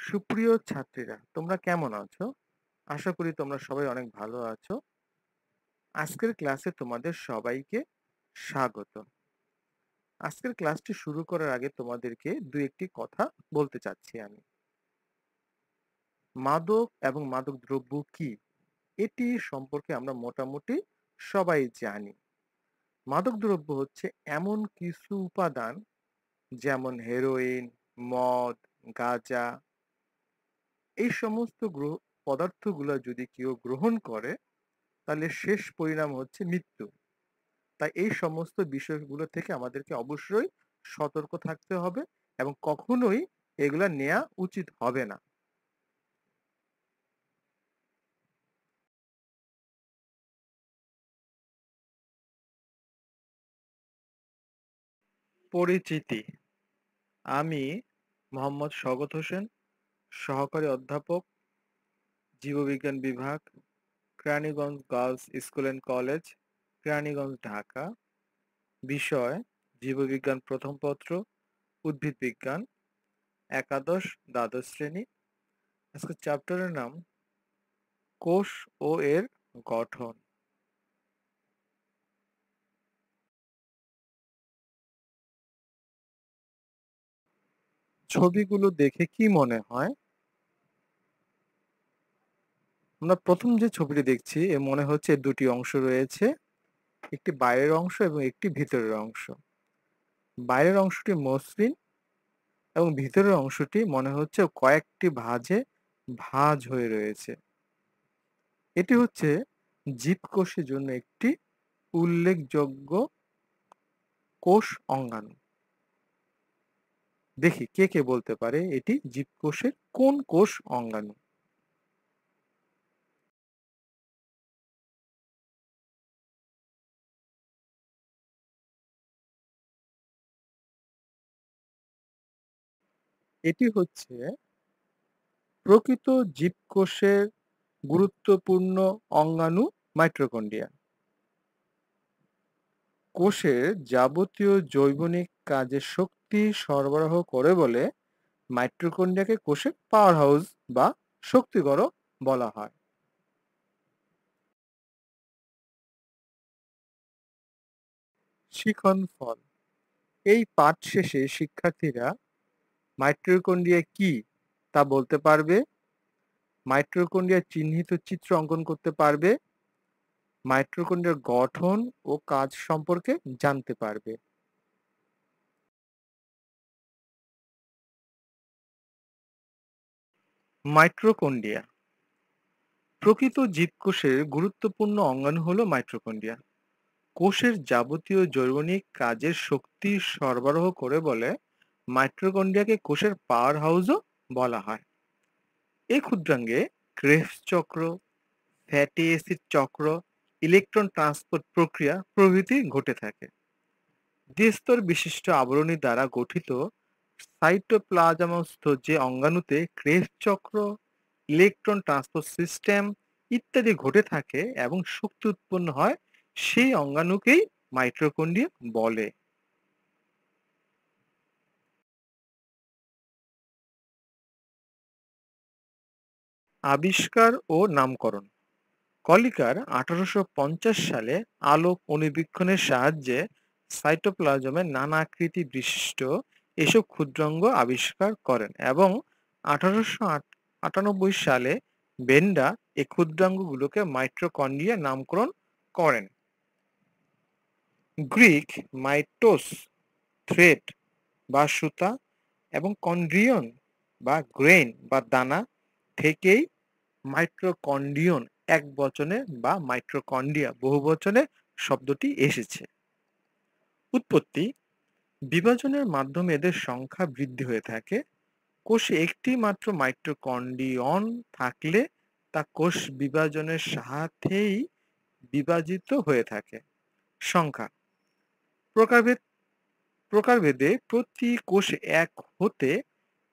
সুপ্রিয় ছাত্রীরা, তোমরা কেমন আছো? আশা করি তোমরা সবাই অনেক ভালো আছো। আজকের ক্লাসে তোমাদের সবাইকে স্বাগত। আজকের ক্লাসটি শুরু করার আগে তোমাদেরকে একটি কথা বলতে চাচ্ছি আমি। মাদক এবং মাদক দ্রব্য কি? এটি সম্পর্কে আমরা মোটামুটি সবাই জানি। মাদক দ্রব্য হচ্ছে এমন কিছু উপাদান যেমন হেরোইন, মদ, গাঁজা এই সমস্ত পদার্থগুলো যদি কেউ গ্রহণ করে তাহলে শেষ পরিণাম হচ্ছে মৃত্যু। তাই এই সমস্ত বিষয়গুলো থেকে আমাদেরকে অবশ্যই সতর্ক থাকতে হবে এবং কখনোই এগুলা নেওয়া উচিত হবে না। পরিচিতি: আমি মোহাম্মদ শওকত হোসেন, সহকারী অধ্যাপক, জীববিজ্ঞান বিভাগ, Keraniganj girls school and college, Keraniganj, Dhaka. বিষয়: জীববিজ্ঞান প্রথম পত্র, উদ্ভিদ বিজ্ঞান, একাদশ দ্বাদশ শ্রেণী। আজকে চ্যাপ্টারের নাম কোষ ও এর গঠন। ছবিগুলো দেখে কি মনে হয়? আমরা প্রথম যে ছবিটি দেখছি এ মনে হচ্ছে দুটি অংশ রয়েছে, একটি বাইরের অংশ এবং একটি ভিতরের অংশ। বাইরের অংশটি মসৃণ এবং ভিতরের অংশটি মনে হচ্ছে কয়েকটি ভাঁজ হয়ে রয়েছে। এটি হচ্ছে জীবকোষের জন্য একটি উল্লেখযোগ্য কোষ অঙ্গাণু। দেখি কে কে বলতে পারে এটি জীবকোষের কোন কোষ অঙ্গাণু। এটি হচ্ছে প্রকৃত জীবকোষের গুরুত্বপূর্ণ অঙ্গাণু, মাইটোকন্ড্রিয়া। কোষের যাবতীয় জৈবনিক কাজে শক্তি সরবরাহ করে বলে মাইটোকন্ড্রিয়াকে কোষের পাওয়ার হাউস বা শক্তিঘর বলা হয়। শিখন ফল: এই পাঠ শেষে শিক্ষার্থীরা মাইটোকন্ড্রিয়া কি তা বলতে পারবে, মাইটোকন্ড্রিয়া চিহ্নিত চিত্র অঙ্কন করতে পারবে, মাইটোকন্ড্রিয়ার গঠন ও কাজ সম্পর্কে জানতে পারবে। মাইটোকন্ড্রিয়া: প্রকৃত জীবকোষের গুরুত্বপূর্ণ অঙ্গাণু হলো মাইটোকন্ড্রিয়া। কোষের যাবতীয় জৈবনিক কাজের শক্তি সরবরাহ করে বলে মাইটোকন্ড্রিয়াকে কোষের পাওয়ার হাউসও বলা হয়। এই ক্ষুদ্রাঙ্গে ক্রেবস চক্র, ফ্যাটি অ্যাসিড চক্র, ইলেকট্রন ট্রান্সপোর্ট প্রক্রিয়া প্রভৃতি ঘটে থাকে। দ্বিস্তর বিশিষ্ট আবরণী দ্বারা গঠিত সাইটোপ্লাজমস্থ যে অঙ্গাণুতে ক্রেবস চক্র, ইলেকট্রন ট্রান্সপোর্ট সিস্টেম ইত্যাদি ঘটে থাকে এবং শক্তি উৎপন্ন হয়, সেই অঙ্গাণুকেই মাইটোকন্ড্রিয়া বলে। আবিষ্কার ও নামকরণ: কলিকার 1850 সালে আলোক অণুবীক্ষণের সাহায্যে সাইটোপ্লাজমের নানা আকৃতি বিশিষ্ট এসব ক্ষুদ্রাঙ্গ আবিষ্কার করেন এবং 1898 সালে বেন্ডা এই ক্ষুদ্রাঙ্গগুলোকে মাইটোকন্ড্রিয়া নামকরণ করেন। গ্রিক মাইটোস থ্রেড বা সুতা এবং কন্ড্রিয়ন বা গ্রেইন বা দানা থেকেই মাইটোকন্ড্রিয়ন একবচনে বা মাইটোকন্ড্রিয়া বহুবচনে শব্দটি এসেছে। উৎপত্তি: বিভাজনের মাধ্যমে এদের সংখ্যা বৃদ্ধি হয়ে থাকে। কোষে একটি মাত্র মাইটোকন্ড্রিয়ন থাকলে তা কোষ বিভাজনের সাথেই বিভাজিত হয়ে থাকে। সংখ্যা: প্রকারভেদ প্রকারভেদে প্রতি কোষে এক হতে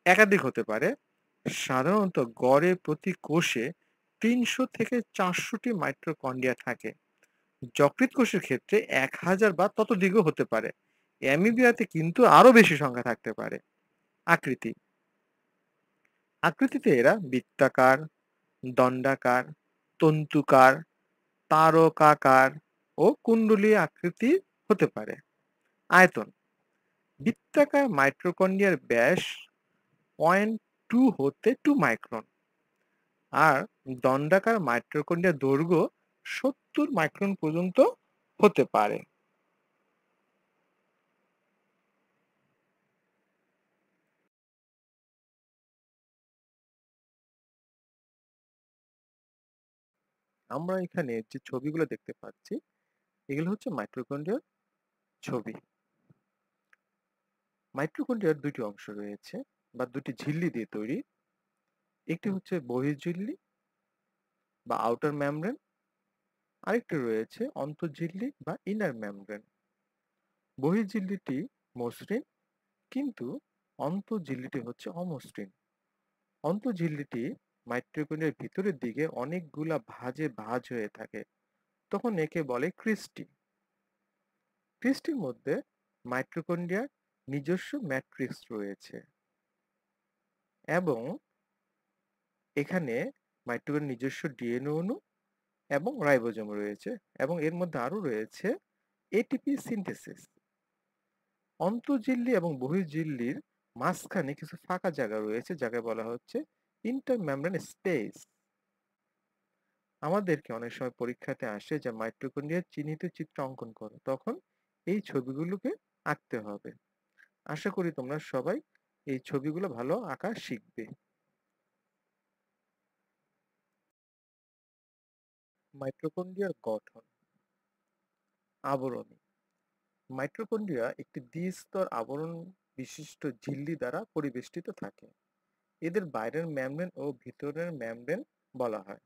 একাধিক হতে পারে। সাধারণত গড়ে প্রতি কোষে 300 থেকে 400টি মাইটোকন্ড্রিয়া থাকে। যকৃৎ কোষের ক্ষেত্রে 1000 বা ততোধিকও হতে পারে। অ্যামিবিয়াতে কিন্তু আরো বেশি সংখ্যা থাকতে পারে। আকৃতি: আকৃতিতে এরা বৃত্তাকার, দণ্ডাকার, তন্তুকার, তারকাকার ও কুণ্ডলী আকৃতি হতে পারে। আয়তন: বৃত্তাকার মাইটোকন্ড্রিয়ার ব্যাস 0.2 হতে 2 মাইক্রন, আর দণ্ডাকার মাইটোকন্ড্রিয়ার দৈর্ঘ্য 70 মাইক্রন পর্যন্ত হতে পারে। আমরা এখানে যে ছবিগুলো দেখতে পাচ্ছি এগুলো হচ্ছে মাইটোকন্ড্রিয়ার ছবি। মাইটোকন্ড্রিয়ার দুটি অংশ রয়েছে বা দুটি ঝিল্লি দিয়ে তৈরি। একটি হচ্ছে বহির্ঝিল্লি বা আউটার মেমব্রেন, আরেকটি রয়েছে অন্তঃঝিল্লি বা ইনার মেমব্রেন। বহির্ঝিল্লিটি মসৃণ, কিন্তু অন্তঃঝিল্লিটি হচ্ছে অমসৃণ। অন্তঃঝিল্লিটি মাইটোকন্ড্রিয়ার ভিতরের দিকে অনেকগুলা ভাঁজে ভাঁজ হয়ে থাকে, তখন একে বলে ক্রিস্টি। ক্রিস্টির মধ্যে মাইটোকন্ড্রিয়ার নিজস্ব ম্যাট্রিক্স রয়েছে এবং এখানে মাইটোকন্ড্রিয়ার নিজস্ব ডিএনএ অণু এবং রাইবোজোম রয়েছে, এবং এর মধ্যে আরো রয়েছে এটিপি সিনথেসিস। অন্তঃঝিল্লি এবং বহির্ঝিল্লির মাঝখানে কিছু ফাঁকা জায়গা রয়েছে, যাকে বলা হচ্ছে ইন্টারমেমব্রেন স্পেস। আমাদেরকে অনেক সময় পরীক্ষাতে আসে যে মাইটোকন্ড্রিয়ার চিহ্নিত চিত্র অঙ্কন করো, তখন এই ছবিগুলোকে আঁকতে হবে। আশা করি তোমরা সবাই এই ছবিগুলো ভালো আঁকা শিখবে। মাইটোকন্ড্রিয়ার গঠন: আবরণী। মাইটোকন্ড্রিয়া একটি দ্বিস্তর আবরণ বিশিষ্ট ঝিল্লি দ্বারা পরিবেষ্টিত থাকে। এদের বাইরের মেমব্রেন ও ভিতরের মেমব্রেন বলা হয়।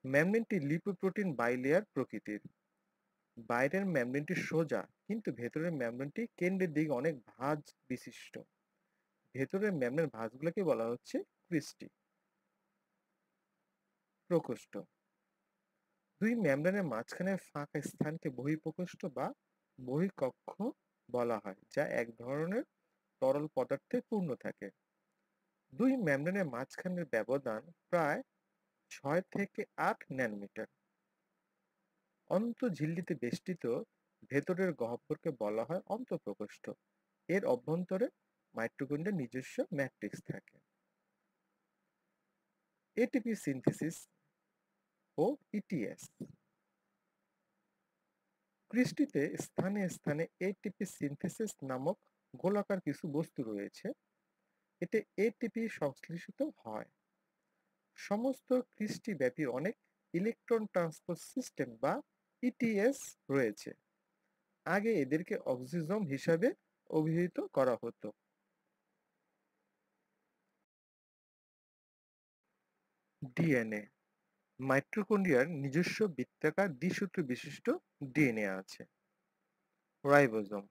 মেমব্রেনটি লিপোপ্রোটিন বাইলেয়ার প্রকৃতির। বাইরের মেমব্রেনটি সোজা, কিন্তু ভেতরের মেমব্রেনটি কেন্দ্রের দিকে অনেক ভাঁজ বিশিষ্ট। ভেতরের মেমব্রেন ভাঁজগুলোকে বলা হচ্ছে ক্রিস্টি। প্রকোষ্ঠ: দুই মেমব্রেনের মাঝখানের ফাঁকা স্থানকে বহিঃপ্রকোষ্ঠ বা বহিঃকক্ষ বলা হয়, যা এক ধরনের তরল পদার্থে পূর্ণ থাকে। দুই মেমব্রেনের মাঝখানের ব্যবধান প্রায় 6 থেকে 8 ন্যানোমিটার। অন্তঃঝিল্লিতে বেষ্টিত ভেতরের গহ্বরকে বলা হয় অন্তঃপ্রকোষ্ঠ। এর অভ্যন্তরে মাইটোকন্ড্রিয়ার নিজস্ব ম্যাট্রিক্স থাকে। এটিপি সিনথেসিস ও ইটিএস: ক্রিস্টিতে স্থানে স্থানে এটিপি সিনথেসিস নামক গোলাকার কিছু বস্তু রয়েছে। এতে এটিপি সংশ্লেষিত হয়। সমস্ত ক্রিস্টিব্যাপী অনেক ইলেকট্রন ট্রান্সপোর্ট সিস্টেম বা ইটিএস রয়েছে। আগে এদেরকে অক্সিজোম হিসাবে অভিহিত করা হতো। ডিএনএ: মাইটোকন্ড্রিয়ার নিজস্ব বৃত্তাকার দ্বিসূত্র বিশিষ্ট ডিএনএ আছে। রাইবোজোম: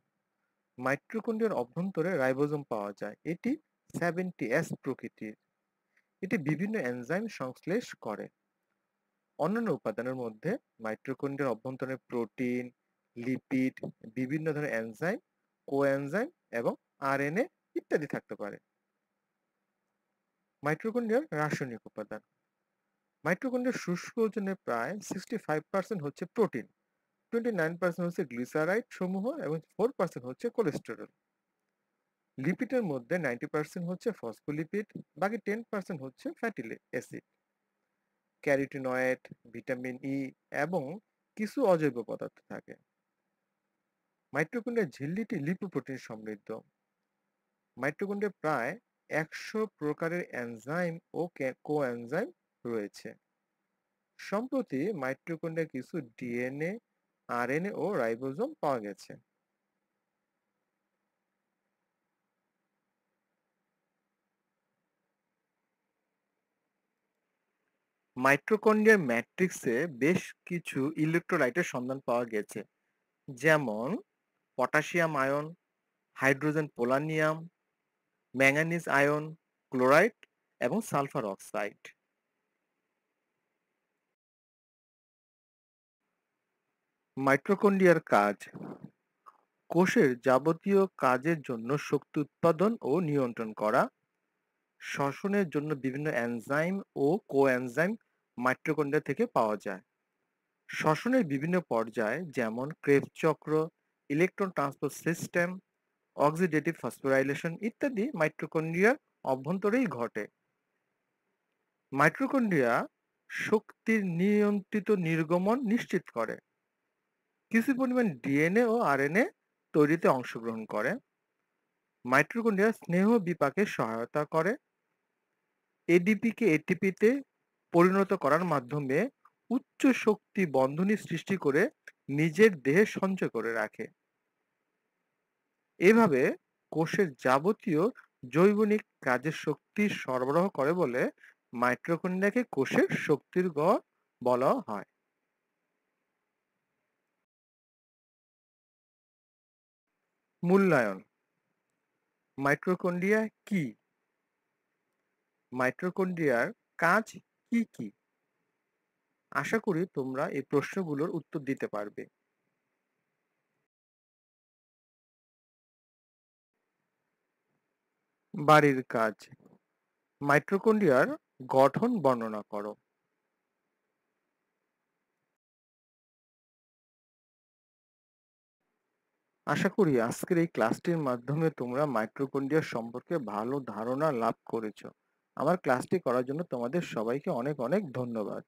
মাইটোকন্ড্রিয়ার অভ্যন্তরে রাইবোজোম পাওয়া যায়। এটি 70S প্রকৃতির। এটি বিভিন্ন এনজাইম সংশ্লেষ করে। অন্যান্য উপাদানের মধ্যে মাইটোকন্ড্রিয়ার অভ্যন্তরে প্রোটিন, লিপিড, বিভিন্ন ধরনের এনজাইম, কোএনজাইম এবং আরএনএ ইত্যাদি থাকতে পারে। মাইটোকন্ড্রিয়ার রাসায়নিক উপাদান: মাইটোকন্ড্রিয়ার শুষ্ক ওজনের প্রায় 65% হচ্ছে প্রোটিন, 29% হচ্ছে গ্লিসারাইড সমূহ এবং 4% হচ্ছে কোলেস্টেরল। লিপিডের মধ্যে 90% হচ্ছে ফসফোলিপিড, বাকি 10% হচ্ছে fatty acid, carotenoid, vitamin E এবং কিছু অজৈব পদার্থ থাকে। মাইটোকন্ড্রিয়ার ঝিল্লিটি লিপোপ্রোটিন সমৃদ্ধ। মাইটোকন্ড্রিয়ায় প্রায় 100 প্রকারের এনজাইম ও কোএনজাইম রয়েছে। সম্প্রতি মাইটোকন্ড্রিয়ায় কিছু ডিএনএ, আরএনএ ও রাইবোজোম পাওয়া গেছে। মাইটোকন্ড্রিয়ার ম্যাট্রিক্সে বেশ কিছু ইলেকট্রোলাইটের সন্ধান পাওয়া গেছে, যেমন potassium ion, hydrogen polonium, manganese ion, chloride এবং সালফার অক্সাইড। মাইটোকন্ড্রিয়ার কাজ: কোষের যাবতীয় কাজের জন্য শক্তি উৎপাদন ও নিয়ন্ত্রণ করা, শ্বসনের জন্য বিভিন্ন এনজাইম ও কোএনজাইম মাইটোকন্ড্রিয়া থেকে পাওয়া যায়। শ্বসনের বিভিন্ন পর্যায় যেমন ক্রেবস চক্র, electron transport system, oxidative phosphorylation ইত্যাদি মাইটোকন্ড্রিয়ার অভ্যন্তরেই ঘটে। মাইটোকন্ড্রিয়া শক্তির নিয়ন্ত্রিত নির্গমন নিশ্চিত করে। কিছু পরিমাণ ডিএনএ ও আরএনএ তৈরিতে অংশগ্রহণ করে। মাইটোকন্ড্রিয়া স্নেহ বিপাকে সহায়তা করে। এডিপিকে এটিপিতে পরিণত করার মাধ্যমে উচ্চ শক্তি বন্ধনী সৃষ্টি করে নিজের দেহে সঞ্চয় করে রাখে। এভাবে কোষের যাবতীয় জৈবনিক কাজের শক্তি সরবরাহ করে বলে মাইটোকন্ড্রিয়াকে কোষের শক্তির গড় বলা হয়। মূল্যায়ন। মাইটোকন্ড্রিয়া কি? মাইটোকন্ড্রিয়ার কাজ কি কি? আশা করি তোমরা এই প্রশ্নগুলোর উত্তর দিতে পারবে। বাড়ির কাজ। মাইটোকন্ড্রিয়ার গঠন বর্ণনা করো। আশা করি আজকের এই ক্লাসটির মাধ্যমে তোমরা মাইটোকন্ড্রিয়া সম্পর্কে ভালো ধারণা লাভ করেছো। আমার ক্লাসটি করার জন্য তোমাদের সবাইকে অনেক অনেক ধন্যবাদ।